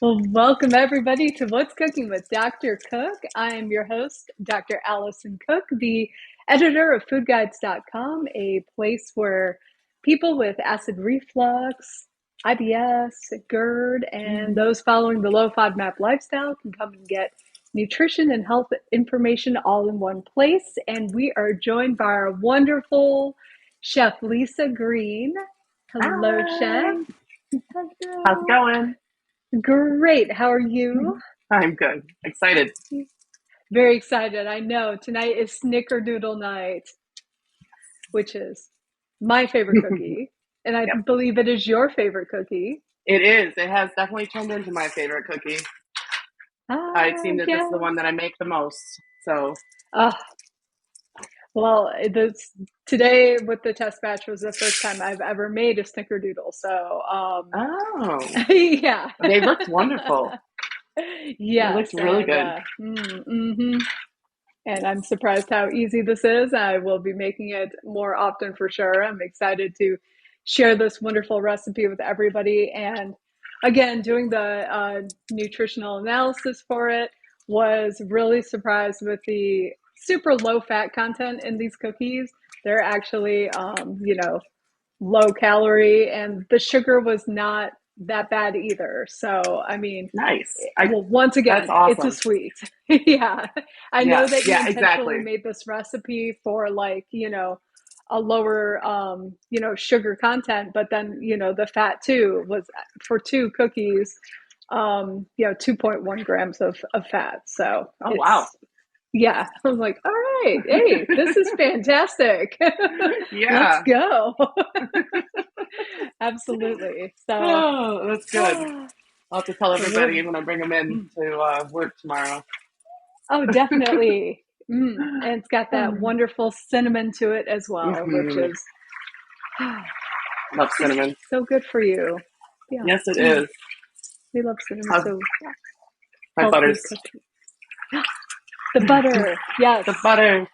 Well, welcome everybody to What's Cooking with Dr. Cook. I am your host, Dr. Allison Koch, the editor of foodguides.com, a place where people with acid reflux, IBS, GERD, and those following the low FODMAP lifestyle can come and get nutrition and health information all in one place. And we are joined by our wonderful Chef Lisa Green. Hello, Chef. How's it going? Great. How are you? I'm good. Excited. Very excited. I know. Tonight is Snickerdoodle night, which is my favorite cookie. And I Yep. believe it is your favorite cookie. It is. It has definitely turned into my favorite cookie. It seems that this is the one that I make the most. So, well, today with the test batch was the first time I've ever made a Snickerdoodle. So, yeah. They looked wonderful. Yes. They looked really good. And I'm surprised how easy this is. I will be making it more often for sure. I'm excited to share this wonderful recipe with everybody. And again, doing the nutritional analysis for it, was really surprised with the super low fat content in these cookies. They're actually, low calorie, and the sugar was not that bad either. So, I mean, Nice. well, once again, That's awesome. it's a sweet. Yeah. I know that you intentionally exactly. made this recipe for a lower, sugar content, but then, the fat too was for two cookies, 2.1 grams of fat. So wow. Yeah. I was like, all right, hey, this is fantastic. Yeah. Let's go. Absolutely. So, that's good. I'll have to tell everybody when I bring them in to work tomorrow. Oh, definitely. And it's got that wonderful cinnamon to it as well, which is love cinnamon. So good for you. Yeah. Yes, it is. We love cinnamon. So my butters. The butter. Yes. The butter.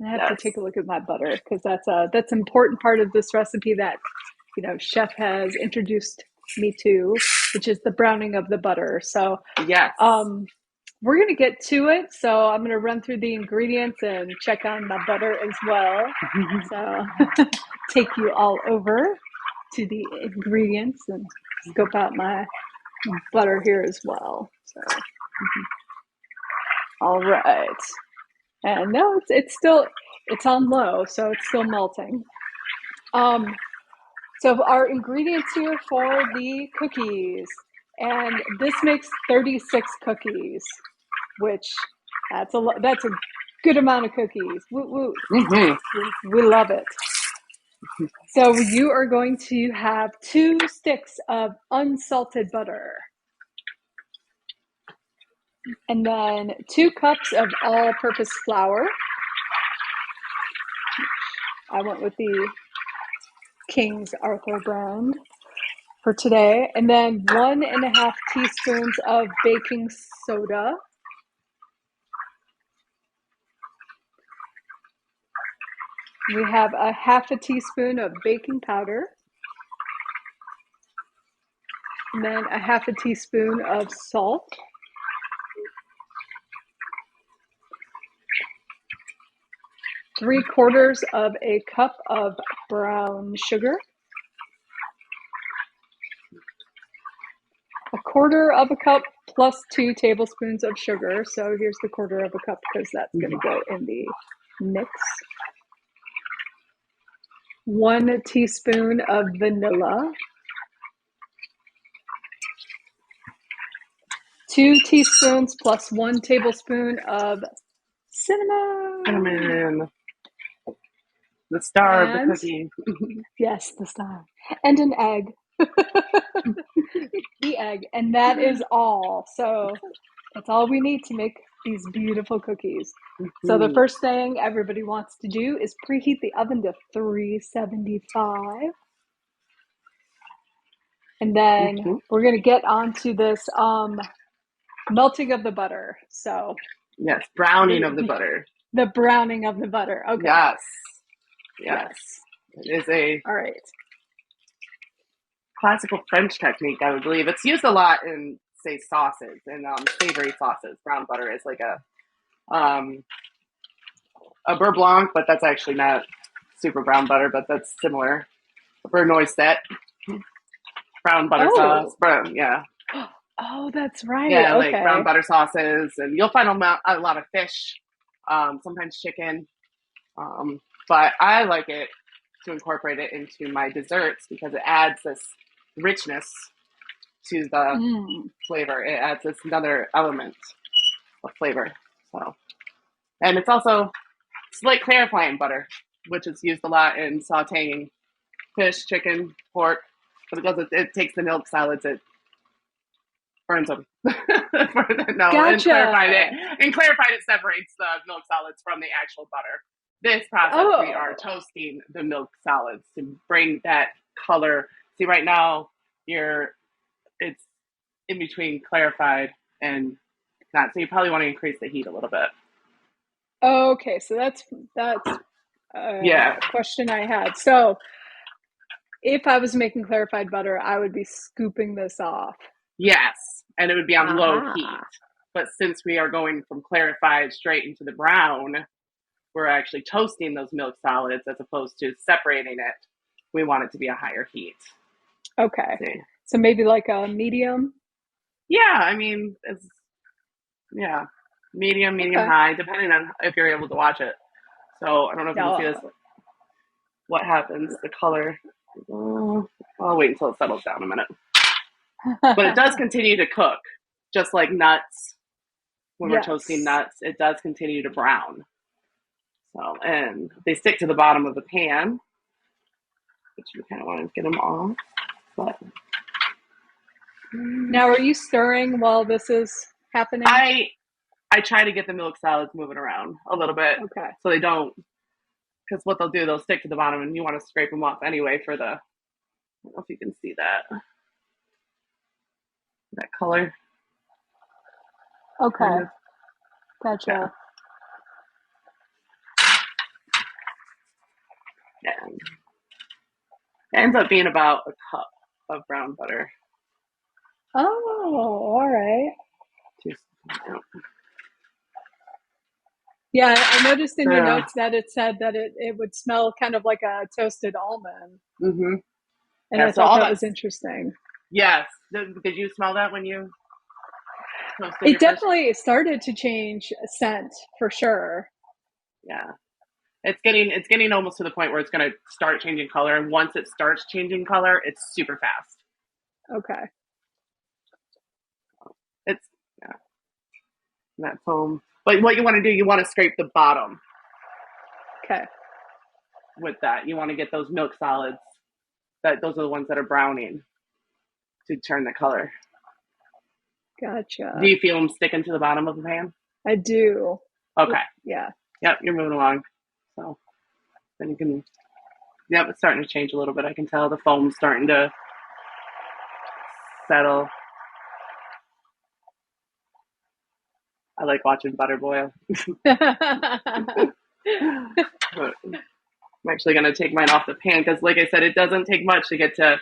I have to take a look at my butter because that's an important part of this recipe that, Chef has introduced me to, which is the browning of the butter. So, yes. We're going to get to it. So I'm going to run through the ingredients and check on my butter as well. So take you all over to the ingredients and scope out my butter here as well. So, all right. And no, it's on low, so it's still melting. So our ingredients here for the cookies, and this makes 36 cookies, which that's a good amount of cookies. Woo woo. We love it. So you are going to have 2 sticks of unsalted butter. And then 2 cups of all-purpose flour. I went with the King's Arthur brand for today. And then 1.5 teaspoons of baking soda. We have a 1/2 teaspoon of baking powder. And then a 1/2 teaspoon of salt. Three-quarters of a cup of brown sugar. A quarter of a cup plus 2 tablespoons of sugar. So here's the quarter of a cup because that's going to go in the mix. 1 teaspoon of vanilla. 2 teaspoons plus 1 tablespoon of cinnamon. Cinnamon. The star of the cookie. Yes, the star. And an egg. The egg. And that is all. So that's all we need to make these beautiful cookies. So the first thing everybody wants to do is preheat the oven to 375. And then we're going to get onto this melting of the butter. So yes, browning of the butter. The browning of the butter. Okay. Yes. It is all right. classical French technique, I would believe. It's used a lot in, say, sauces and savory sauces. Brown butter is like a beurre blanc, but that's actually not super brown butter, but that's similar. A beurre noisette, brown butter sauce, Oh. brown, yeah. Oh, that's right. Yeah, like brown Okay. butter sauces, and you'll find a lot of fish, sometimes chicken. But I like it to incorporate it into my desserts because it adds this richness to the flavor. It adds this another element of flavor. So, and it's like clarifying butter, which is used a lot in sautéing fish, chicken, pork. But it takes the milk solids, it burns them. No, Gotcha. and clarified it separates the milk solids from the actual butter. This process, we are toasting the milk solids to bring that color. See, right now, it's in between clarified and not. So you probably want to increase the heat a little bit. Okay, so that's Yeah. a question I had. So if I was making clarified butter, I would be scooping this off. Yes, and it would be on low heat. But since we are going from clarified straight into the brown, we're actually toasting those milk solids as opposed to separating it. We want it to be a higher heat. Okay. So maybe like a medium? Yeah, I mean, medium, high, depending on if you're able to watch it. So I don't know if you can see this. What happens, the color. I'll wait until it settles down a minute. But it does continue to cook, just like nuts. When we're toasting nuts, it does continue to brown. So, and they stick to the bottom of the pan, which you kind of want to get them off. But now, are you stirring while this is happening? I try to get the milk solids moving around a little bit, so they don't. Because what they'll do, they'll stick to the bottom, and you want to scrape them off anyway for the. I don't know if you can see that color. Okay, gotcha. And it ends up being about a cup of brown butter. Oh, all right. Yeah, I noticed in your notes that it said that it would smell kind of like a toasted almond. Mm-hmm. And I thought that was interesting. Yes. Did you smell that when you toasted it definitely started to change scent for sure. Yeah. It's getting almost to the point where it's going to start changing color. And once it starts changing color, it's super fast. Okay. It's, that foam. But what you want to do, you want to scrape the bottom. Okay. With that, you want to get those milk solids. Those are the ones that are browning to turn the color. Gotcha. Do you feel them sticking to the bottom of the pan? I do. Okay. Yeah. Yep, you're moving along. So then you can, it's starting to change a little bit. I can tell the foam's starting to settle. I like watching butter boil. I'm actually going to take mine off the pan because, like I said, it doesn't take much to get to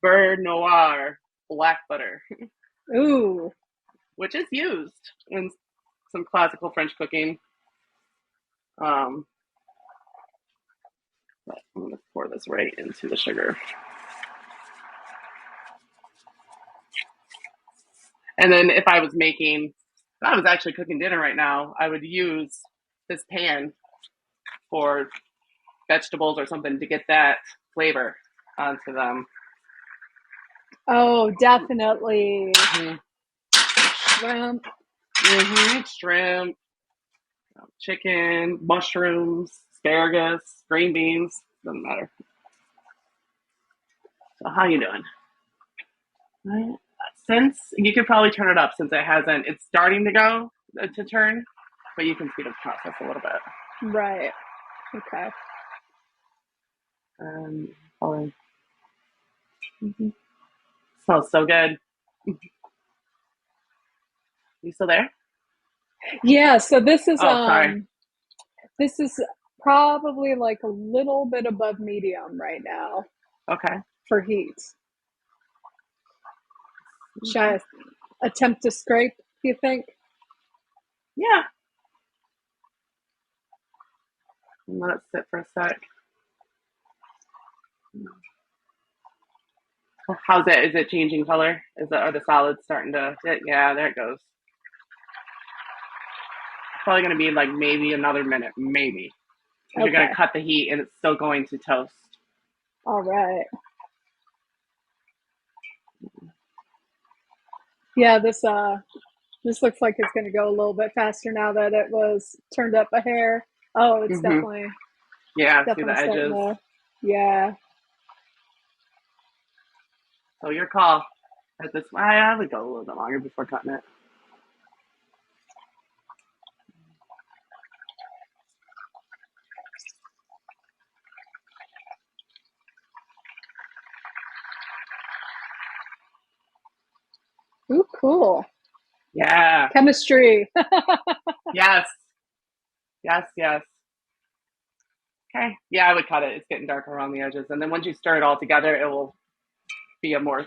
beurre noir black butter. Ooh. Which is used in some classical French cooking. But I'm going to pour this right into the sugar. And then if I was actually cooking dinner right now, I would use this pan for vegetables or something to get that flavor onto them. Oh, definitely. Mm-hmm. Shrimp. Mm-hmm. Shrimp, chicken, mushrooms, asparagus, green beans, doesn't matter. So how you doing? Right. Since you could probably turn it up since it's starting to go to turn, but you can speed up the process a little bit. Right. Okay. Smells so good. You still there? Yeah. So this is sorry. This is probably like a little bit above medium right now. Okay. For heat. Should I attempt to scrape, do you think? Yeah. And let it sit for a sec. How's it? Is it changing color? Are the solids starting to? Yeah, there it goes. Probably going to be like maybe another minute, maybe. Because you're going Okay. to cut the heat and it's still going to toast. All right. Yeah, this looks like it's going to go a little bit faster now that it was turned up a hair. Oh, it's Mm-hmm. definitely Yeah, see the definitely starting edges. to. Yeah. So your call. At this, I would go a little bit longer before cutting it. Ooh, cool. Yeah. Chemistry. Yes. Yes. Yes. Okay. Yeah, I would cut it. It's getting darker around the edges, and then once you stir it all together, it will be a more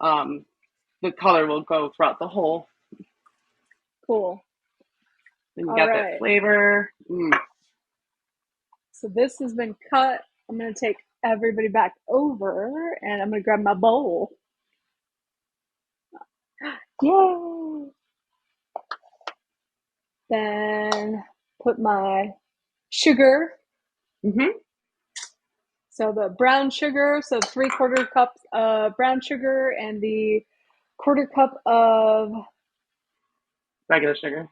the color will go throughout the whole. Cool. Then you All got that right. flavor. So this has been cut. I'm going to take everybody back over and I'm going to grab my bowl. Yay! Then put my sugar. Mm-hmm. So the brown sugar, so 3/4 cups of brown sugar and the 1/4 cup of Regular sugar,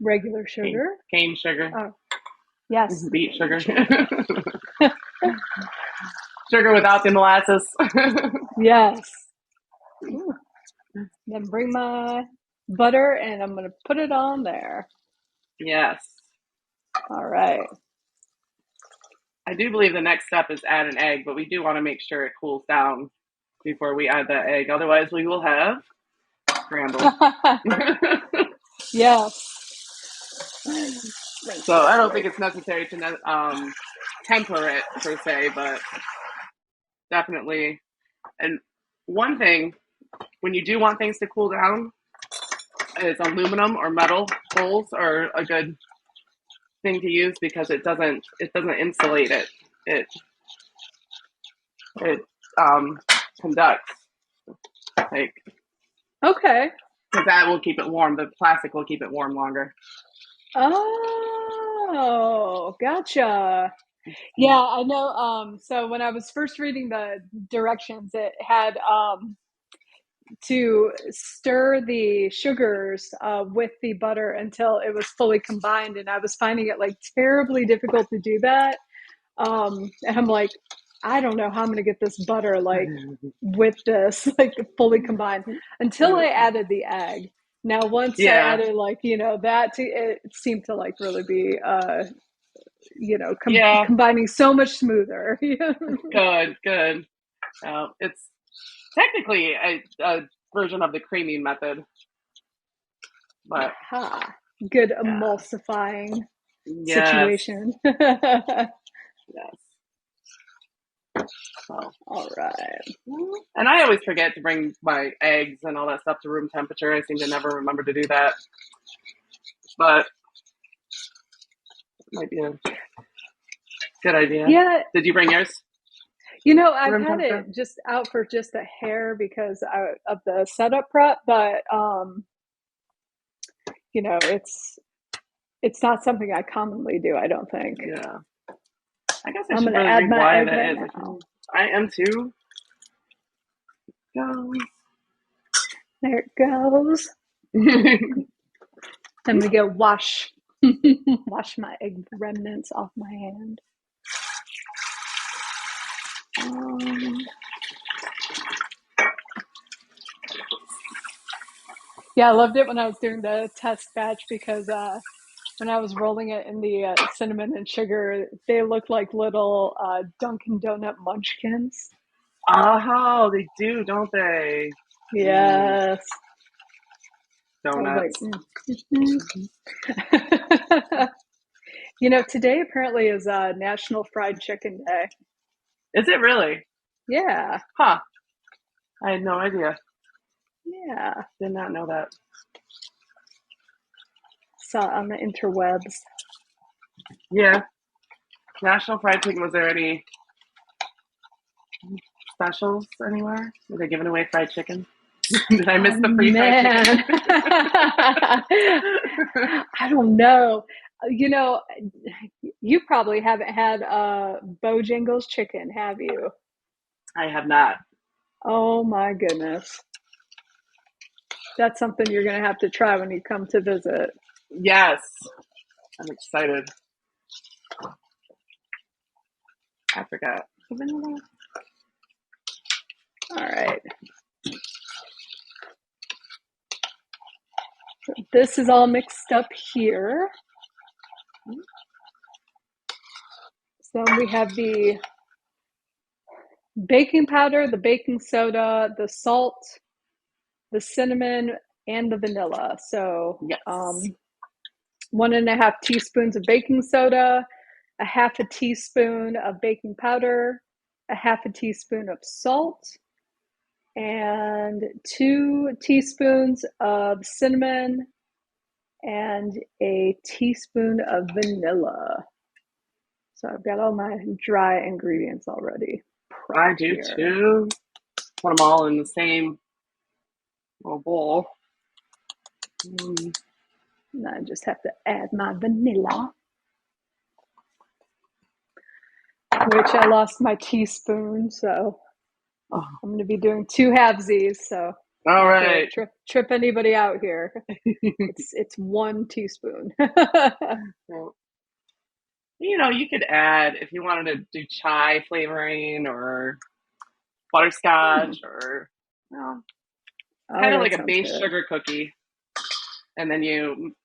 regular sugar. cane sugar, Oh, yes, the beet cane sugar, sugar. sugar without the molasses. Yes. Ooh. Then bring my butter and I'm going to put it on there. Yes. All right. I do believe the next step is add an egg, but we do want to make sure it cools down before we add that egg. Otherwise, we will have scrambled. Yes. So I don't think it's necessary to temper it per se, but definitely. And one thing, when you do want things to cool down, is aluminum or metal bowls are a good thing to use because it doesn't insulate it. It conducts, like, Okay. because that will keep it warm. The plastic will keep it warm longer. Oh, gotcha. Yeah, I know. So when I was first reading the directions, it had to stir the sugars with the butter until it was fully combined, and I was finding it like terribly difficult to do that. And I'm like, I don't know how I'm going to get this butter like with this like fully combined until I added the egg. Now, once I Yeah, added like that, it seemed to like really be yeah, combining so much smoother. good, good. It's technically a version of the creaming method, but Aha, good yeah, emulsifying yes, situation. yes. So, All right. and I always forget to bring my eggs and all that stuff to room temperature. I seem to never remember to do that, but it might be a good idea. Yeah, Did you bring yours to I've room had temperature? it just out for just a hair because of the setup prep, but it's not something I commonly do, I don't think. Yeah. I guess I I'm should gonna really add read my why egg that right is. now. I am too. Go. There it goes. I'm gonna go wash wash my egg remnants off my hand. Um, yeah, I loved it when I was doing the test batch because when I was rolling it in the cinnamon and sugar, they looked like little Dunkin' Donut munchkins. Oh, they do, don't they? Mm, Yes. I was like, donuts. today apparently is National Fried Chicken Day. Is it really? Yeah. Huh. I had no idea. Yeah. Did not know that. Saw on the interwebs. Yeah. National Fried Chicken, was there any specials anywhere? Were they giving away fried chicken? Did I miss Oh the free fried man. chicken? I don't know. You know, you probably haven't had Bojangles chicken, have you? I have not. Oh my goodness. That's something you're going to have to try when you come to visit. Yes. I'm excited. I forgot. All right. This is all mixed up here. So we have the baking powder, the baking soda, the salt, the cinnamon, and the vanilla. So Yes. 1.5 teaspoons of baking soda, a half a teaspoon of baking powder, a half a teaspoon of salt, and 2 teaspoons of cinnamon, and a teaspoon of vanilla. So I've got all my dry ingredients already I prepped do here. too. Put them all in the same little bowl. And I just have to add my vanilla, which I lost my teaspoon, so Oh. I'm going to be doing 2 halvesies. So All right. trip anybody out here. It's 1 teaspoon. You know, you could add, if you wanted to do chai flavoring or butterscotch or, you know, kind of like a base good. sugar cookie. And then you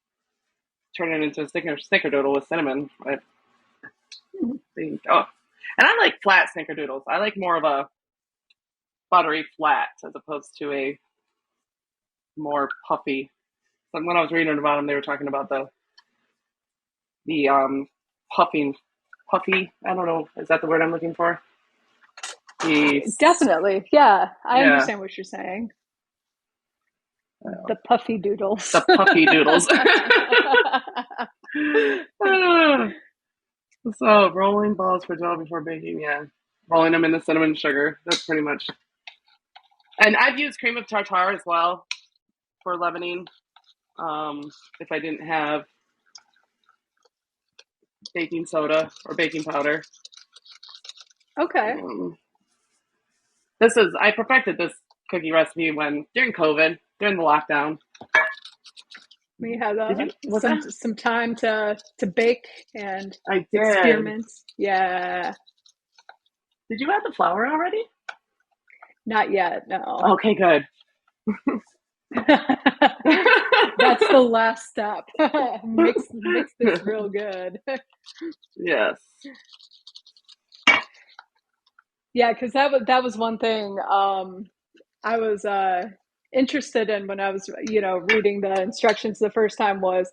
turn it into a snickerdoodle with cinnamon. But there you go. And I like flat snickerdoodles. I like more of a buttery flat as opposed to a more puffy. But when I was reading about them, they were talking about the puffy. I don't know. Is that the word I'm looking for? Definitely. Yeah, I Yeah. understand what you're saying. The puffy doodles. The puffy doodles. So rolling balls for dough before baking. Yeah, rolling them in the cinnamon sugar. That's pretty much. And I've used cream of tartar as well for leavening. If I didn't have baking soda or baking powder. Okay. I perfected this cookie recipe during COVID, during the lockdown. We had Did some time to bake and I did. experiment. Yeah. Did you add the flour already? Not yet, no. Okay, good. That's the last step. Mix this real good. Yes. Yeah, because that was one thing I was interested in when I was reading the instructions the first time was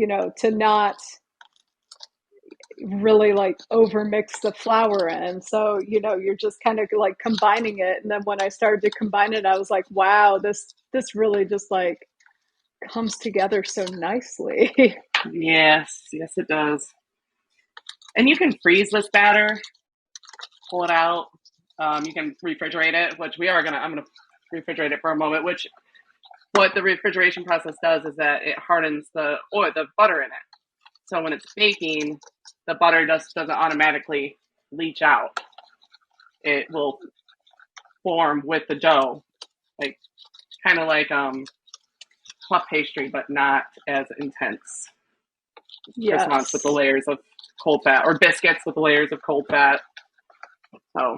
to not really like over mix the flour in. So you're just kind of like combining it, and then when I started to combine it, I was like, wow, this really just like comes together so nicely. Yes, it does. And you can freeze this batter, pull it out. You can refrigerate it, which I'm gonna refrigerate it for a moment. Which what the refrigeration process does is that it hardens the butter in it. So when it's baking, the butter just doesn't automatically leach out. It will form with the dough, like kind of like puff pastry, but not as intense. Yes. Croissants with the layers of cold fat, or biscuits with the layers of cold fat. So,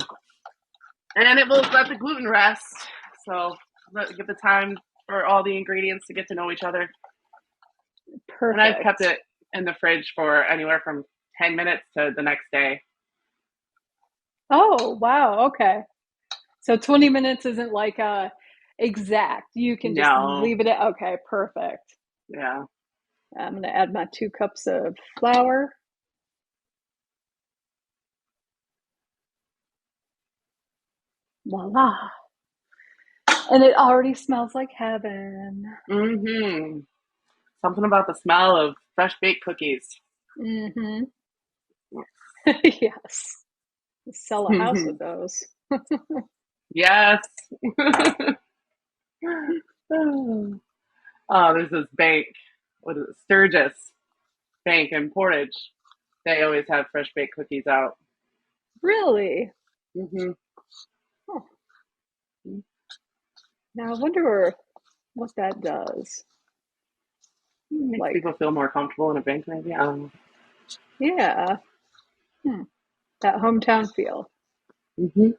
and then it will let the gluten rest. So give the time for all the ingredients to get to know each other. Perfect. And I've kept it in the fridge for anywhere from 10 minutes to the next day. Oh, wow. Okay. So 20 minutes isn't like exact. You can just leave it at, okay, perfect. Yeah. I'm going to add my 2 cups of flour. Voila. And it already smells like heaven. Mm-hmm. Something about the smell of fresh baked cookies. Mm-hmm. Yes. Sell a house with those. Yes. Oh, there's this bank. What is it? Sturgis Bank in Portage. They always have fresh baked cookies out. Really? Mm-hmm. Huh. Now I wonder what that does. Makes Like, people feel more comfortable in a bank, maybe. I don't know. yeah. Hmm. That hometown feel. Mm-hmm.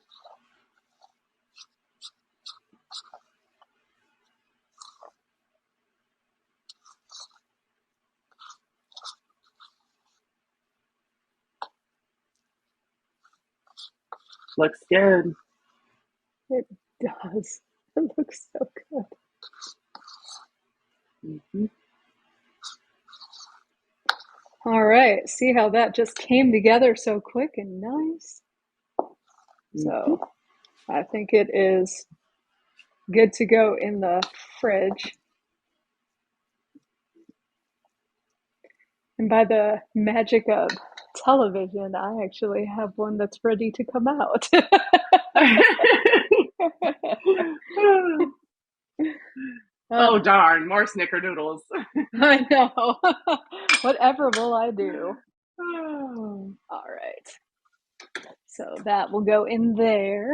Looks good. It does. It looks so good. Mm-hmm. All right. See how that just came together so quick and nice? Mm-hmm. So I think it is good to go in the fridge. And by the magic of television, I actually have one that's ready to come out. Oh uh, darn! More snickerdoodles. I know. Whatever will I do? Oh. All right. So that will go in there.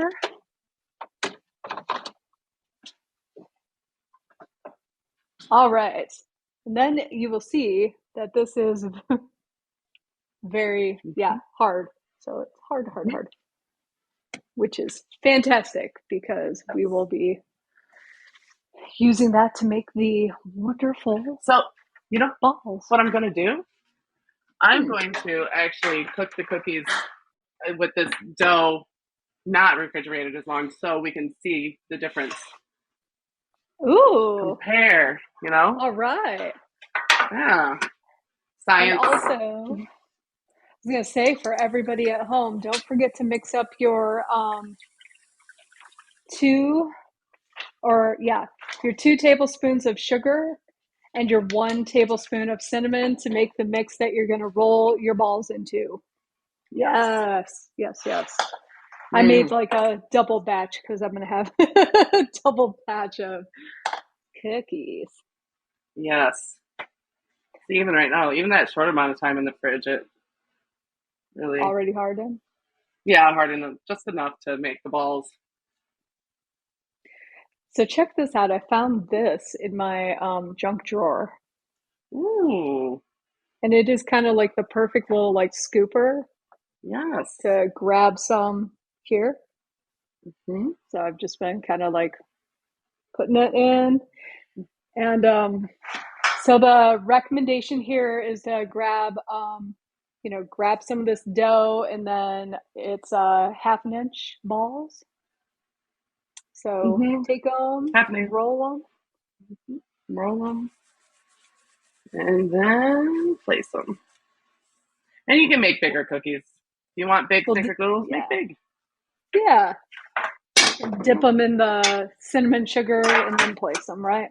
All right. And then you will see that this is very, yeah, hard. So it's hard, hard, hard, which is fantastic because we will be using that to make the wonderful So, you know balls. what I'm going to do? I'm Hmm. going to actually cook the cookies with this dough not refrigerated as long so we can see the difference. Ooh. Compare, you know? All right. Yeah. And Science. also, I was going to say for everybody at home, don't forget to mix up your two or yeah, your 2 tablespoons of sugar and your 1 tablespoon of cinnamon to make the mix that you're going to roll your balls into. Yes. Yes, yes, yes. I made Mm, like a double batch because I'm going to have a double batch of cookies. yes. See, even right now, even that short amount of time in the fridge, it really, Already hardened. yeah, hardened just enough to make the balls. So check this out. I found this in my junk drawer. Ooh, And it is kind of like the perfect little like scooper yes. to grab some here. Hmm. So I've just been kind of like putting it in. And so the recommendation here is to grab, grab some of this dough and then it's 1/2 inch balls. So Mm-hmm. take them, Happening. roll Roll them and then place them. And you can make bigger cookies. If you want big them. Well, snickerdoodles, make yeah, big. yeah. Dip them in the cinnamon sugar and then place them, right?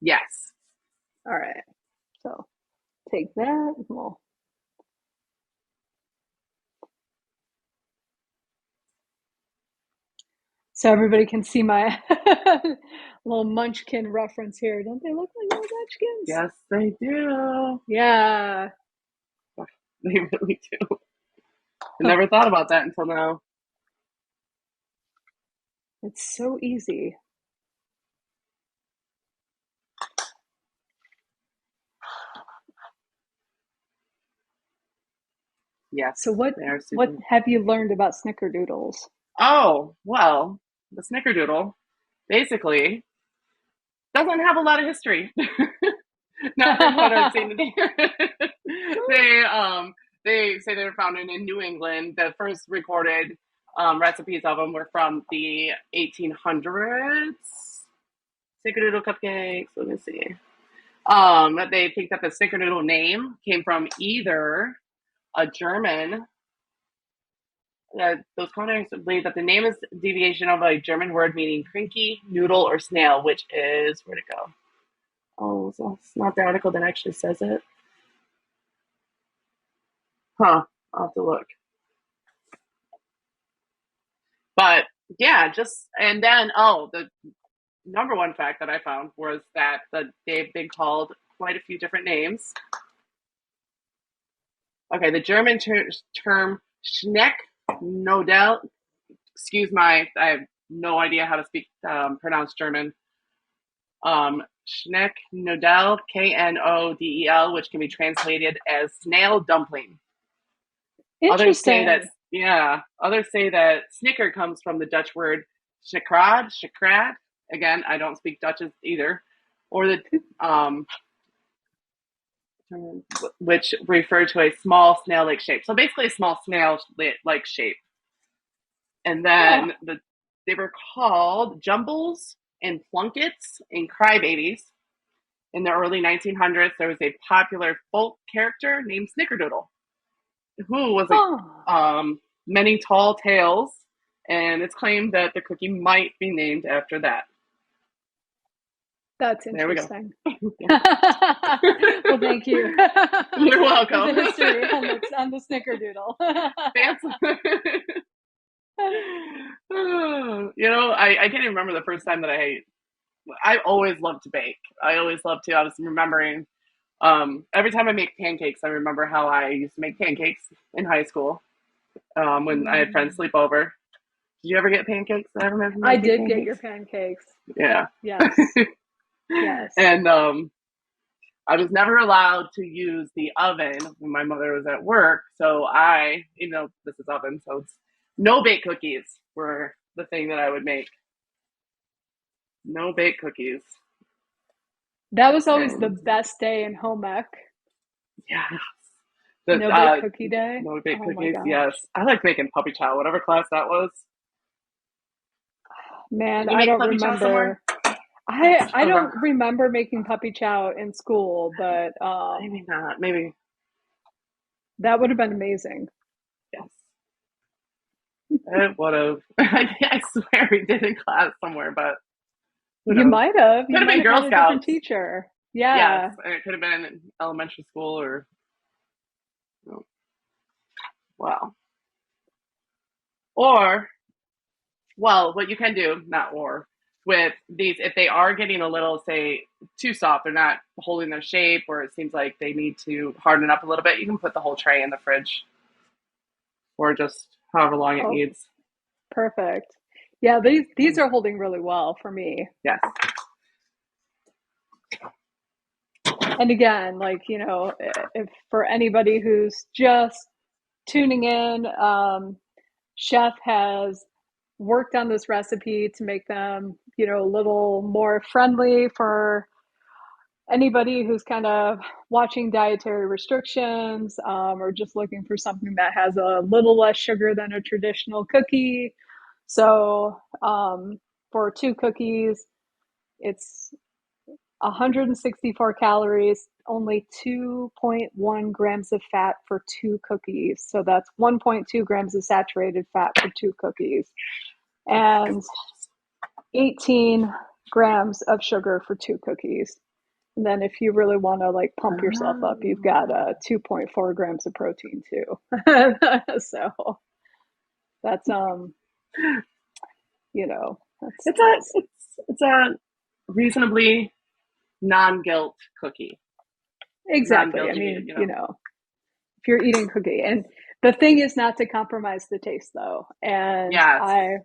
Yes. All right. So take that. Well, so everybody can see my little munchkin reference here. Don't they look like little munchkins? Yes, they do. Yeah. They really do. I never thought about that until now. It's so easy. Yes, So what they are what super. have you learned about snickerdoodles? Oh, well, the snickerdoodle basically doesn't have a lot of history. Not from what I've seen. they they say they were founded in New England. The first recorded recipes of them were from the 1800s. Snickerdoodle cupcakes. Let me see. They think that the snickerdoodle name came from either a German those commentators believe that the name is a deviation of a German word meaning crinky, noodle, or snail, which is, where'd it go? Oh, so it's not the article that actually says it. Huh, I'll have to look. But yeah, and then, the number one fact that I found was that they've been called quite a few different names. Okay, the German term Snickerdoodle, I have no idea how to pronounce German. Snickerdoodle, Knodel, which can be translated as snail dumpling. Interesting. Others say that snicker comes from the Dutch word snickrad. Again, I don't speak Dutch either. Or which refer to a small snail-like shape. So basically a small snail-like shape. And then they were called jumbles and plunkets and crybabies. In the early 1900s, there was a popular folk character named Snickerdoodle, who was many tall tales, and it's claimed that the cookie might be named after that. That's interesting. There we go. Well, thank you. You're welcome. The history on the Snickerdoodle. I can't even remember the first time that I always loved to bake. I was remembering every time I make pancakes, I remember how I used to make pancakes in high school when I had friends sleep over. Did you ever get pancakes? I did get your pancakes. Yeah. Yes. Yes. And I was never allowed to use the oven when my mother was at work. So this is oven, so it's no bake cookies were the thing that I would make. No bake cookies. That was always the best day in home ec. Yeah. No bake cookie day? No bake cookies, yes. I like making puppy chow, whatever class that was. Man, I don't remember. I don't remember making puppy chow in school, but maybe not. Maybe that would have been amazing. Yes, it would have. I swear we did in class somewhere, but you might have. Could have been Girl Scouts. Teacher, yeah. Yes, and it could have been in elementary school or. Wow. Or, well, what you can do, with these, if they are getting a little, say, too soft, they're not holding their shape, or it seems like they need to harden up a little bit, you can put the whole tray in the fridge, or just however long it needs. Perfect. Yeah, these are holding really well for me. Yes. And again, if for anybody who's just tuning in, Chef has worked on this recipe to make them, a little more friendly for anybody who's kind of watching dietary restrictions, or just looking for something that has a little less sugar than a traditional cookie. So for 2 cookies, it's 164 calories, only 2.1 grams of fat for 2 cookies. So that's 1.2 grams of saturated fat for 2 cookies. And 18 grams of sugar for 2 cookies. And then if you really want to pump yourself up, you've got 2.4 grams of protein too. So that's it's a reasonably non-guilt cookie. Exactly. I mean, if you're eating cookie, and the thing is not to compromise the taste though. And yes.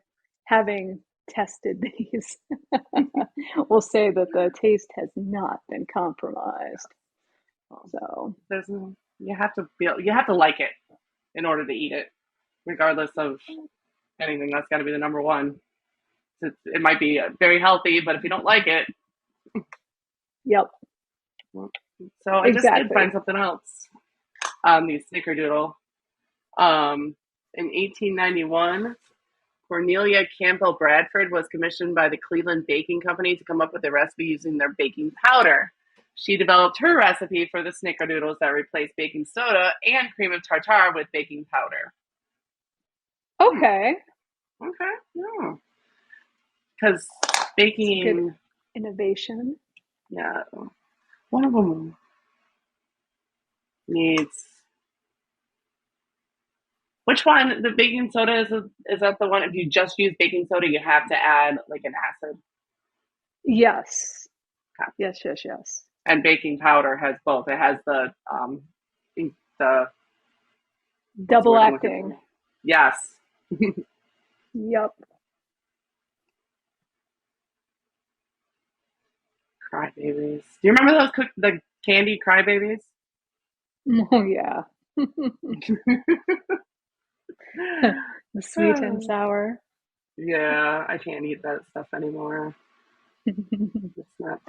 Having tested these, will say that the taste has not been compromised. So you have to like it in order to eat it, regardless of anything. That's got to be the number one. It might be very healthy, but if you don't like it, yep. So I just did find something else on the Snickerdoodle. In 1891. Cornelia Campbell Bradford was commissioned by the Cleveland Baking Company to come up with a recipe using their baking powder. She developed her recipe for the Snickerdoodles that replaced baking soda and cream of tartar with baking powder. Okay. Okay. Yeah. Because It's a good baking, innovation. yeah, one of them needs. Which one? The baking soda is that the one? If you just use baking soda, you have to add like an acid. Yes. Okay. Yes, yes, yes. And baking powder has both. It has the what's the Double word I'm looking acting. for? Yes. Yep. Crybabies. Do you remember the candy crybabies? Oh, yeah. The sweet and sour. Yeah, I can't eat that stuff anymore. I It's not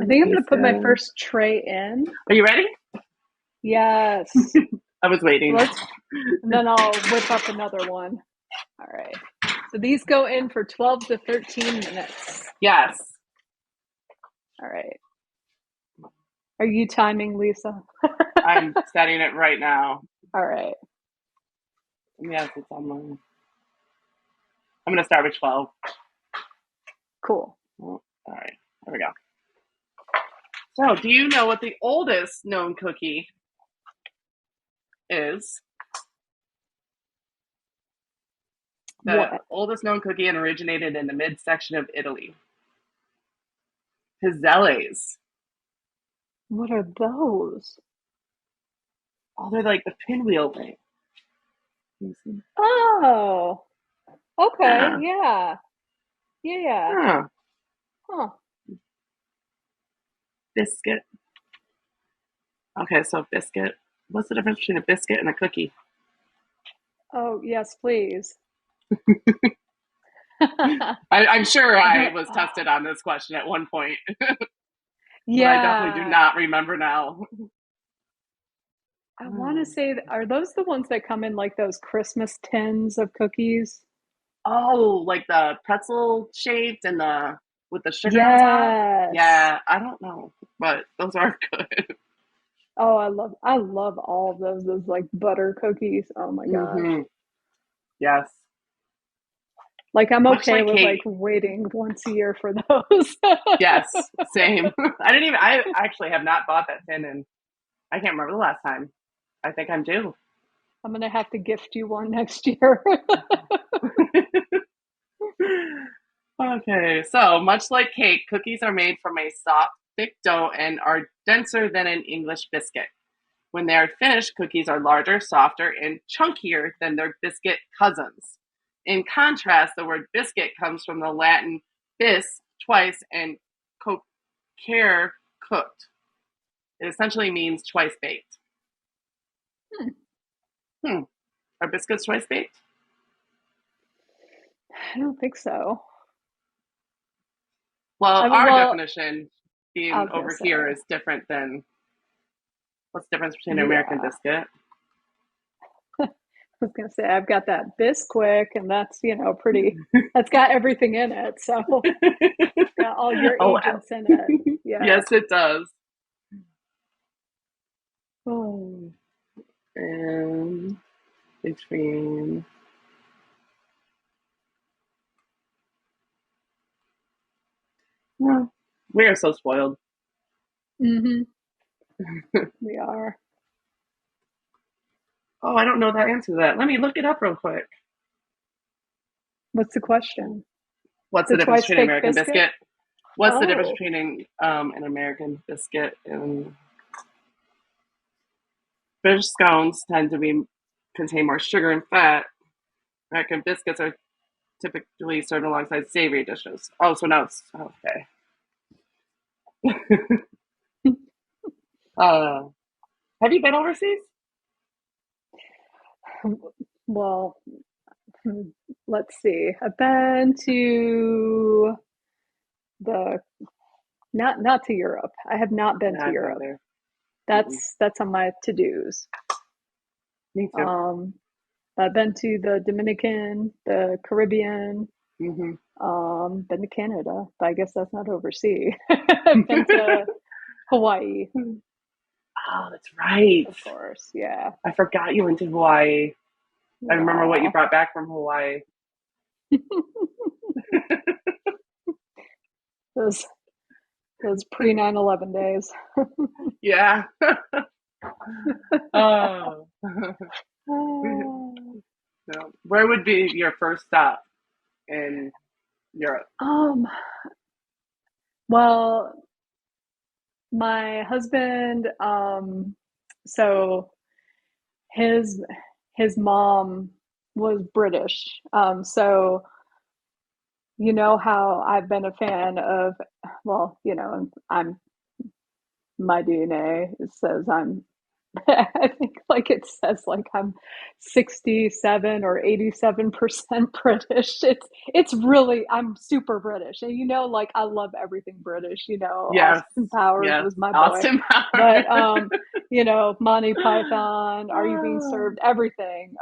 think doesn't I'm going taste to put my good. first tray in. Are you ready? Yes. I was waiting. Let's, and then I'll whip up another one. All right. So these go in for 12 to 13 minutes. Yes. All right. Are you timing, Lisa? I'm setting it right now. All right. Yes, it's on my. I'm gonna start with 12. Cool. Oh, all right. There we go. So, do you know what the oldest known cookie is? The What? oldest known cookie and originated in the midsection of Italy. Pizzelles. What are those? Oh, they're like the pinwheel thing. Oh, okay. Yeah. Yeah. Yeah. Yeah. Huh. Huh. Biscuit. Okay, so biscuit. What's the difference between a biscuit and a cookie? Oh, yes, please. I'm sure I I don't, was tested on this question at one point, but I definitely do yeah. not remember now. I want to say, are those the ones that come in like those Christmas tins of cookies? Oh, like the pretzel shaped and the with the sugar on top? Yes. Yeah, I don't know, but those are good. Oh, I love all of those like butter cookies. Oh my gosh. Hmm. Yes. Like I'm Much okay like with like cake. waiting once a year for those. Yes, same. I actually have not bought that tin and I can't remember the last time. I think I'm due. I'm gonna have to gift you one next year. Okay, so much like cake, cookies are made from a soft, thick dough and are denser than an English biscuit. When they are finished, cookies are larger, softer, and chunkier than their biscuit cousins. In contrast, the word biscuit comes from the Latin bis, twice, and cocere, cooked. It essentially means twice baked. Hmm. Hmm. Are biscuits twice baked? I don't think so. Well, our Well, definition I being was gonna over say, here is different than what's the difference between an American yeah. biscuit? I was gonna say I've got that Bisquick, and that's pretty. That's got everything in it, so got all your Oh, agents in it. Yeah. yes, it does. Oh, and between. Well, we are so spoiled. Mm-hmm. We are. Oh, I don't know the answer to that. Let me look it up real quick. What's the question? What's the The difference twice between an baked American biscuit? biscuit? What's the difference Oh, between an American biscuit and British scones tend to be contain more sugar and fat. American biscuits are typically served alongside savory dishes. Oh, so now it's okay. Uh, have you been overseas? well, hmm, let's see. I've been to the not to Europe. I have not been to Nah, Europe. neither. Mm-mm. That's on my to-dos. Me too. Um, I've been to the Dominican, the Caribbean, Hmm. been to Canada, but I guess that's not overseas. I've been to Hawaii, Oh, that's right. of course. Yeah. I forgot you went to Hawaii. I remember what you Aw. brought back from Hawaii. those those pre 9/11 days. Yeah. Oh. Uh, So, where would be your first stop in Europe? um, well, my husband, so his his mom was British. So you know how I've been a fan of, well, I'm my DNA says I'm I think like it says like I'm 67 or 87% British. It's really I'm super British. And like I love everything British, Yes. Austin Powers Yes. was my boy. Austin Power. But Monty Python, Are You Being Served? Everything.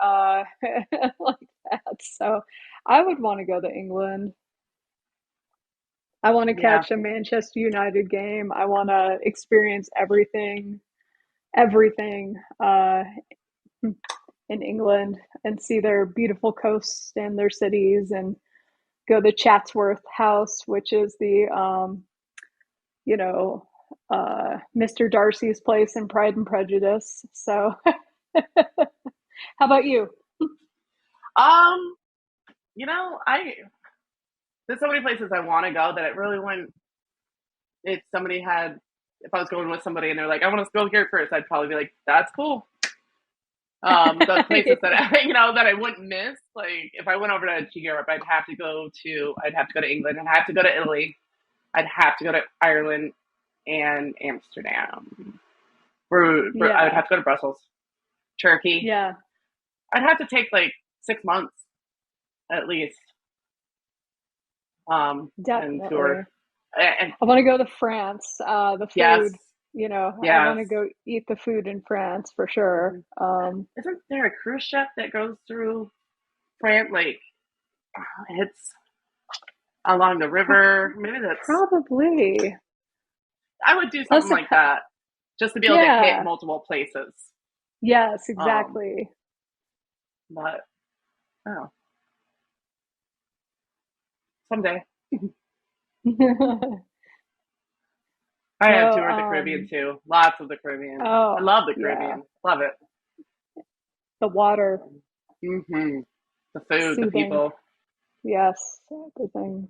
Like that. So I would want to go to England. I want to Yeah. catch a Manchester United game. I want to experience everything in England and see their beautiful coasts and their cities and go to Chatsworth House, which is the you know Mr. Darcy's place in Pride and Prejudice. So, how about you? Um, I there's so many places I want to go that it really wouldn't. If somebody had, if I was going with somebody and they're like, I want to go here first, I'd probably be like, that's cool. The places that that I wouldn't miss, like if I went over to Europe, I'd have to go to England, I'd have to go to Italy, I'd have to go to Ireland and Amsterdam. I would Yeah, have to go to Brussels, Turkey. yeah, I'd have to take like 6 months at least, and tour. definitely. And I want to go to France. The yes, food, I want yes. to go eat the food in France for sure. Isn't there a cruise ship that goes through France? Like it's along the river. Maybe that's. Probably. I would do something Plus, like that just to be able to hit yeah, multiple places. yes, Um, exactly. but oh, someday I have So, toured the Caribbean too. Lots of the Caribbean. I oh, love the yeah, Caribbean. Love it. the water, hmm The food, the soothing. people. Yes, everything.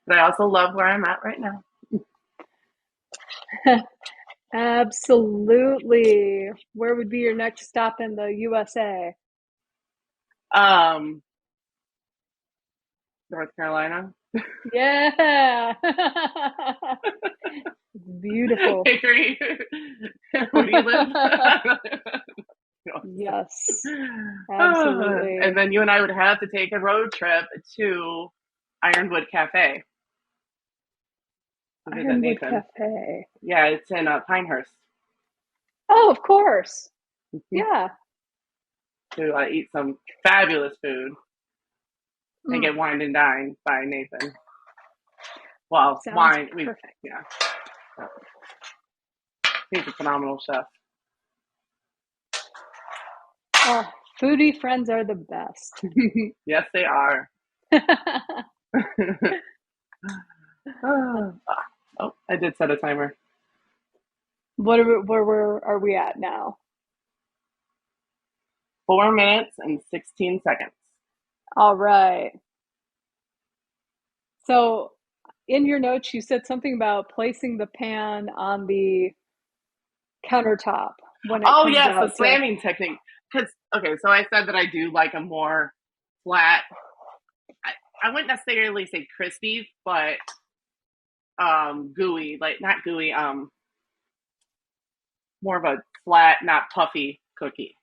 But I also love where I'm at right now. Absolutely. Where would be your next stop in the USA? Um, North Carolina. Yeah. Beautiful. Hickory. Where do you live? Yes, absolutely. And then you and I would have to take a road trip to Ironwood Cafe to visit Ironwood Nathan. Cafe. Yeah, it's in Pinehurst. Oh, of course. Mhm. Yeah. To eat some fabulous food and Mm, get wined and dined by Nathan. Well, sounds wine. perfect. Yeah, he's a phenomenal chef. Oh, foodie friends are the best. Yes, they are. Oh, I did set a timer. Where are we at now? 4 minutes and 16 seconds. All right. So in your notes, you said something about placing the pan on the countertop when it Oh, comes yes, the out to. slamming technique. Because, okay, so I said that I do like a more flat, I wouldn't necessarily say crispy, but gooey, like not gooey, more of a flat, not puffy cookie.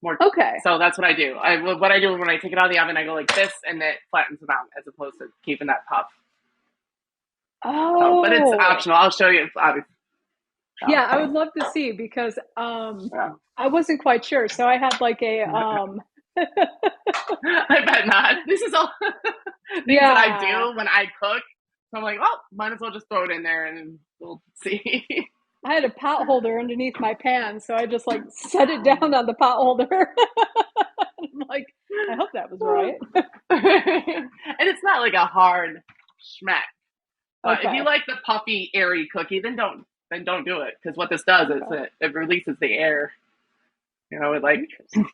More. Okay. So that's what I do. What I do when I take it out of the oven, I go like this, and it flattens them out as opposed to keeping that puff. So, but it's Oh, optional. I'll show you. It's obvious. yeah, I would love to see because Yeah. I wasn't quite sure. So I had like a I bet not. This is all things that I yeah. do when I cook. So I'm like, well, might as well just throw it in there and we'll see. I had a pot holder underneath my pan, so I just like set it down on the pot holder. I'm like, I hope that was right. And it's not like a hard schmack. But if you Okay. like the puffy, airy cookie, then don't do it, because what this does is Okay. it releases the air. It like Interesting.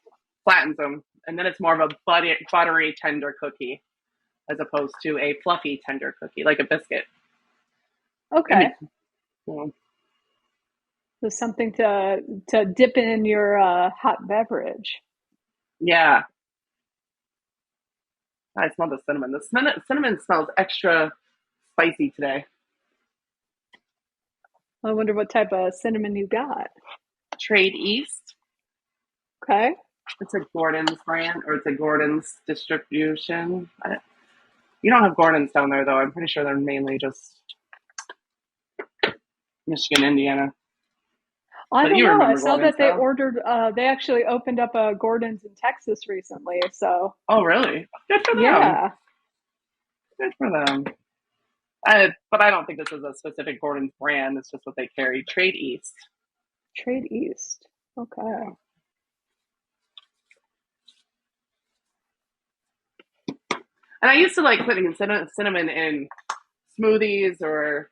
flattens them, and then it's more of a buttery, tender cookie as opposed to a fluffy, tender cookie like a biscuit. I Okay. mean, well, So something to dip in your hot beverage. yeah, I smell the cinnamon. The cinnamon smells extra spicy today. I wonder what type of cinnamon you got. Trade East. Okay. It's a Gordon's brand, or it's a Gordon's distribution. You don't have Gordon's down there, though. I'm pretty sure they're mainly just Michigan, Indiana. I But don't you know. I remember saw Gordon's, that though? they actually opened up a Gordon's in Texas recently. So, Oh, really? Good for them. yeah, Good for them. But I don't think this is a specific Gordon's brand. It's just what they carry. Trade East. Trade East. Okay. And I used to like putting cinnamon in smoothies or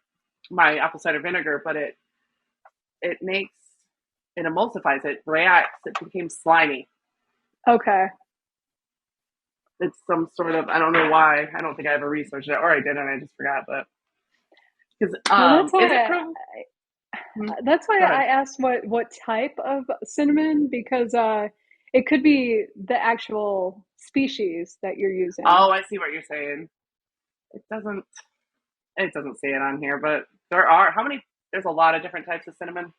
my apple cider vinegar, but it makes it emulsifies, it reacts, it became slimy. Okay. It's some sort of, I don't know why. I don't think I ever researched it, or I did and I just forgot. But because Well, is it pro? that's why Go ahead. I asked what type of cinnamon because it could be the actual species that you're using. Oh, I see what you're saying. It doesn't. It doesn't say it on here, but there are how many? There's a lot of different types of cinnamon.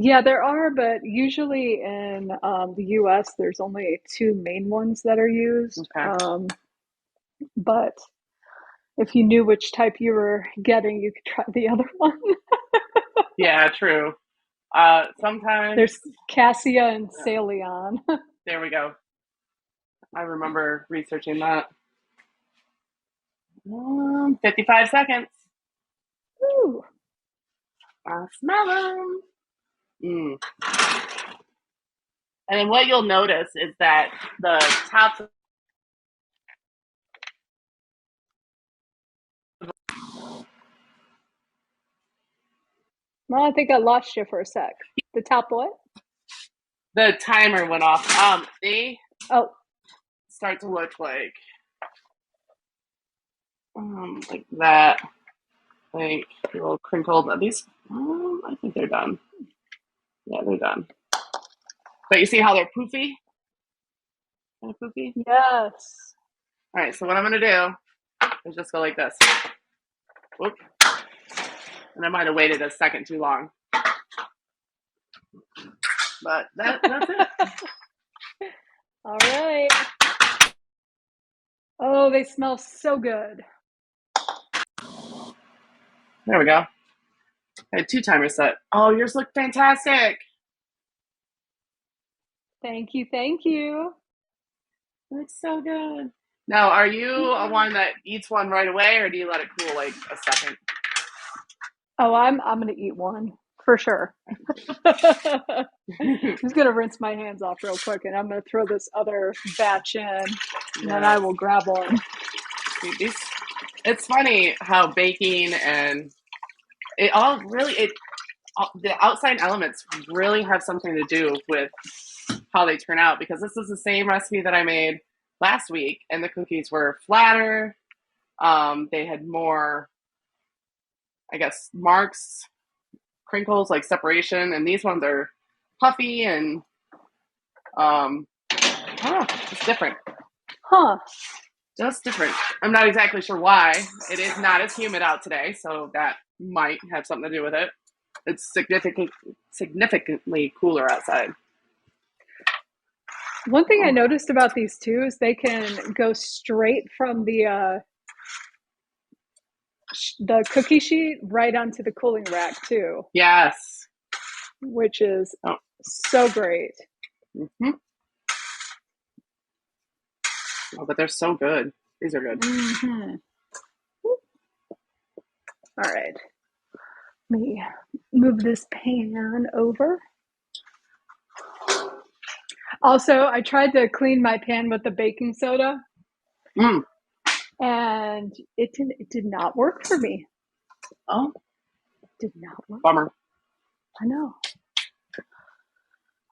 Yeah, there are, but usually in the US, there's only two main ones that are used. Okay. But if you knew which type you were getting, you could try the other one. Yeah, true. Sometimes There's Cassia and Salion. there we go. I remember researching that. 55 seconds. Ooh. I smell them. Mm. And then what you'll notice is that the tops. Well, I think I lost you for a sec. The top what? The timer went off. They Oh, start to look like that, like a little crinkled. These, I think they're done. Yeah, they're done. But you see how they're poofy? Kind of poofy. yes. All right. So what I'm gonna do is just go like this. Whoop. And I might have waited a second too long, but that's it. All right. Oh, they smell so good. There we go. I had two timers set. Oh, yours look fantastic. Thank you. Thank you. Looks so good. Now, are you a one that eats one right away, or do you let it cool like a second? Oh, I'm gonna eat one for sure. I'm just gonna rinse my hands off real quick, and I'm gonna throw this other batch in, and then I Yes. will grab one. It's funny how baking and it all really the outside elements really have something to do with how they turn out, because this is the same recipe that I made last week, and the cookies were flatter. They had more, I guess, marks, crinkles, like separation, and these ones are puffy and it's different. Huh. Just different. I'm not exactly sure why. It is not as humid out today, so that might have something to do with it. It's significantly cooler outside. One thing I noticed about these two is they can go straight from the cookie sheet right onto the cooling rack too, Yes. which is Oh. so great. Mm-hmm. Oh, but they're so good. These are good. Mm-hmm. All right. Let me move this pan over. Also, I tried to clean my pan with the baking soda, and it did not work for me. Oh, Did not work. bummer. I know.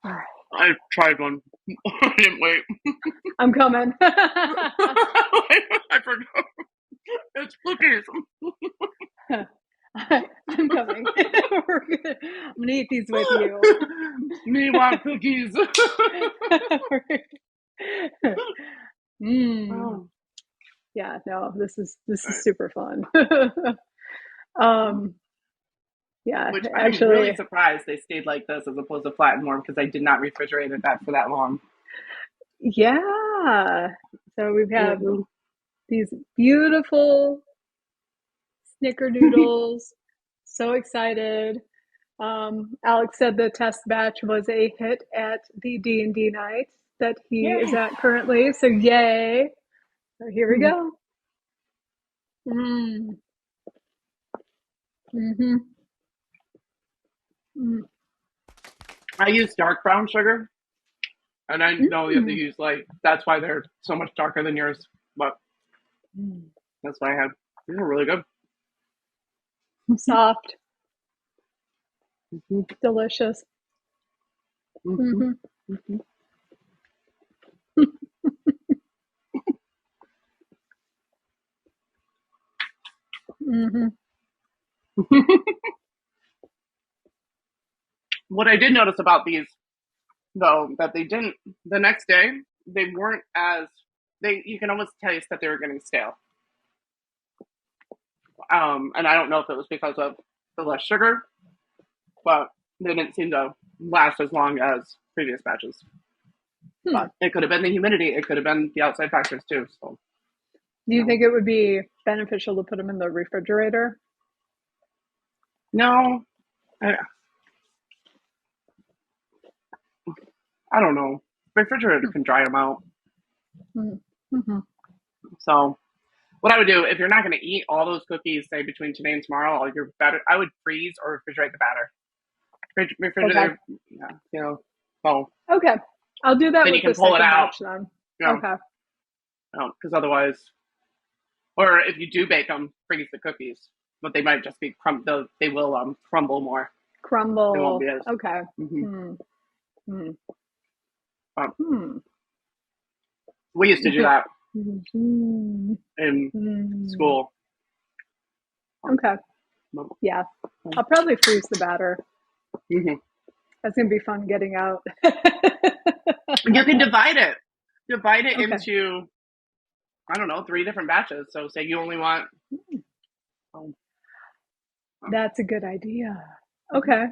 All right. I tried one. I didn't wait. I'm coming. I forgot. It's cookies. I'm coming. I'm gonna eat these with you. Me want cookies. Oh. Yeah, no, this is super fun. Yeah, Which actually, I'm really surprised they stayed like this as opposed to flat and warm because I did not refrigerate it that for that long. yeah. So we have these beautiful snickerdoodles. So excited. Alex said the test batch was a hit at the D&D night that he is at currently. So yay. So here we go. I use dark brown sugar, and I know you have to use that's why they're so much darker than yours. But that's why I have. These are really good. Soft. Delicious. What I did notice about these, though, that they didn't the next day, they weren't as you can almost taste that they were getting stale. And I don't know if it was because of the less sugar, but they didn't seem to last as long as previous batches. But it could have been the humidity. It could have been the outside factors too. So, do you think it would be beneficial to put them in the refrigerator? No, I don't know. Refrigerator can dry them out. So, what I would do if you're not going to eat all those cookies, say between today and tomorrow, all your batter, I would freeze or refrigerate the batter. Refrigerator, okay. So okay, I'll do that. Then you can pull it out. Then. Okay. Because otherwise, or if you do bake them, freeze the cookies, but they might just be they will crumble more. Crumble. They won't be as okay. We used to do that in school. Okay. Yeah, I'll probably freeze the batter. That's gonna be fun getting out. You can divide it. Divide it into, I don't know, 3 different batches. So say you only want. That's a good idea. Okay.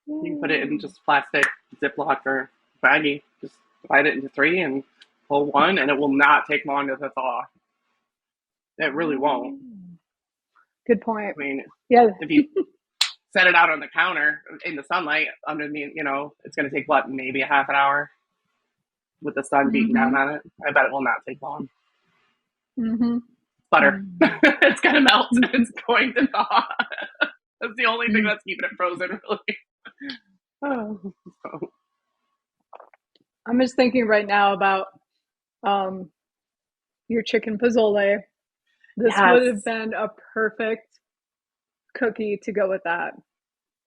You can put it in just plastic Ziploc or baggie. Just divide it into 3 and pull 1, and it will not take long to thaw. It really won't. Good point. I mean, if you set it out on the counter in the sunlight underneath, it's going to take maybe a half an hour with the sun beating down on it. I bet it will not take long. Butter. It's going to melt. It's going to thaw. That's the only thing that's keeping it frozen, really. I'm just thinking right now about your chicken pozole. This would have been a perfect cookie to go with that.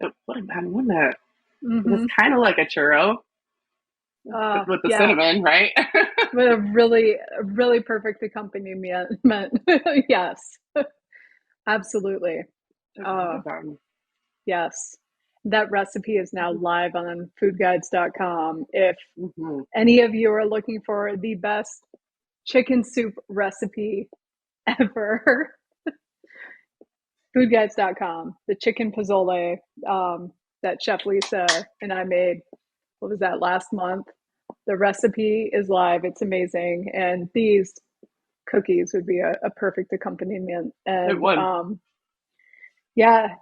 It would have been, wouldn't it? It's kind of like a churro with the cinnamon, right? With a really perfect accompaniment. Yes, absolutely. Yes, that recipe is now live on foodguides.com. If any of you are looking for the best chicken soup recipe ever, foodguides.com. The chicken pozole that Chef Lisa and I made, what was that, last month? The recipe is live. It's amazing. And these cookies would be a perfect accompaniment. And it would.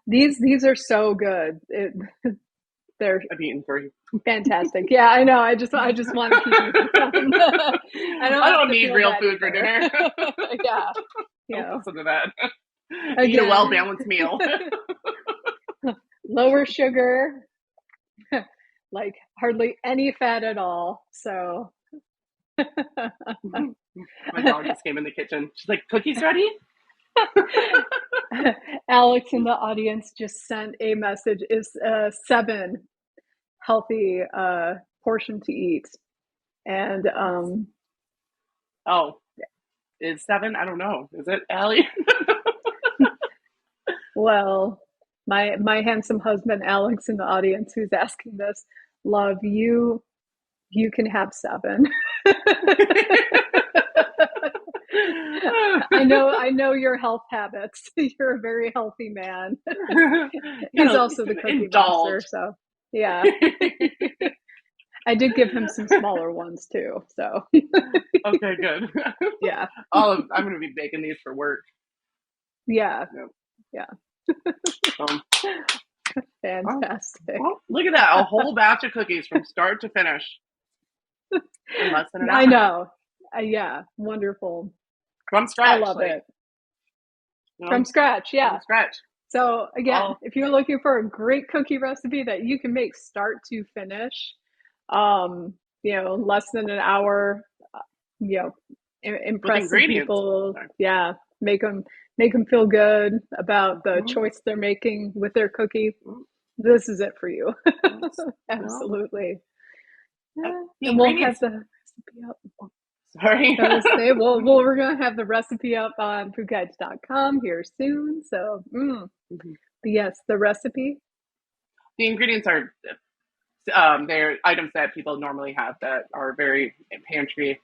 These are so good. They're I've eaten 3. Fantastic. Yeah, I know. I just want to keep eating them. I don't need real food for dinner. Yeah. Don't listen to that. Eat a well-balanced meal. lower sugar, like hardly any fat at all. So My dog just came in the kitchen. She's like, cookies ready? Alex in the audience just sent a message, is 7 healthy portion to eat. And oh, is 7? I don't know. Is it, Allie? well, my handsome husband Alex in the audience who's asking this, love, you can have 7. I know your health habits. You're a very healthy man. He's also the cookie monster, so yeah. I did give him some smaller ones too, so okay, good. Yeah. I'm going to be baking these for work. Yeah. Yep. Yeah. Fantastic. Well, look at that. A whole batch of cookies from start to finish in less than an hour. I know. Yeah. Wonderful. From scratch. I love it. You know, from scratch, yeah. From scratch. So again, if you're looking for a great cookie recipe that you can make start to finish, less than an hour, impress people. Yeah. Make them feel good about the choice they're making with their cookie. This is it for you. Absolutely. Yeah. And we'll have the recipe up. Sorry. We're going to have the recipe up on foodguides.com here soon. So, but yes, the recipe. The ingredients are they're items that people normally have that are very pantry.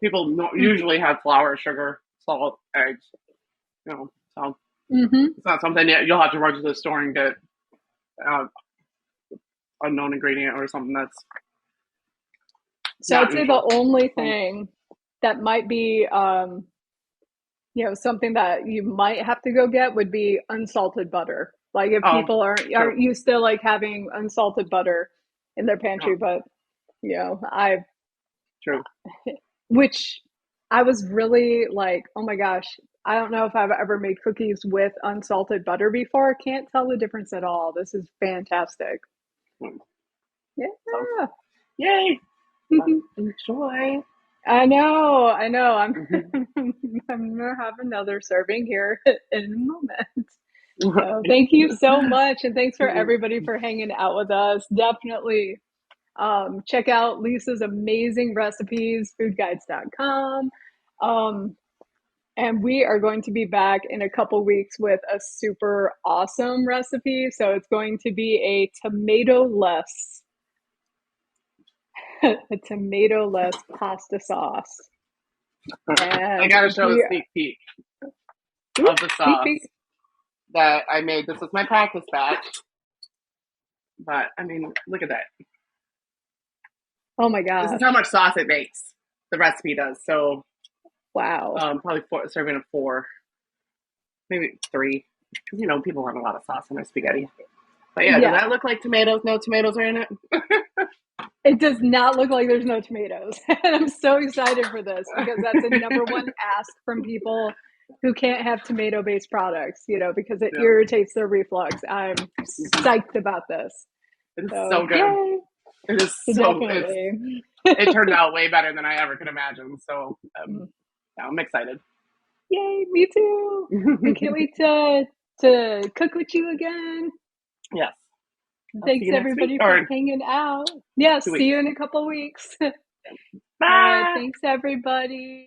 People usually have flour, sugar, salt, eggs. So it's not something that you'll have to run to the store and get unknown ingredient or something that's. So I'd say the only thing that might be, something that you might have to go get would be unsalted butter. Like if people aren't used to like having unsalted butter in their pantry, but which I was really like, oh my gosh, I don't know if I've ever made cookies with unsalted butter before. Can't tell the difference at all. This is fantastic. Yeah. Yay. Enjoy. I know. I'm gonna have another serving here in a moment. So thank you so much, and thanks for everybody for hanging out with us. Definitely check out Lisa's amazing recipes, foodguides.com. And we are going to be back in a couple weeks with a super awesome recipe. So it's going to be a tomato-less pasta sauce. And I gotta show a sneak peek of the sauce that I made. This was my practice batch. But I mean, look at that. Oh my god. This is how much sauce it makes. The recipe does. So wow. Probably serving of 4. Maybe 3. Because people want a lot of sauce in their spaghetti. But yeah, does that look like tomatoes? No tomatoes are in it? It does not look like there's no tomatoes. And I'm so excited for this because that's a number one ask from people who can't have tomato-based products, because it irritates their reflux. I'm psyched about this. It's so good. Yay. It is so good. It turned out way better than I ever could imagine. So I'm excited. Yay, me too. I can't wait to cook with you again. Yes. Thanks everybody for hanging out. Yes, see you in a couple weeks. Bye. Thanks everybody.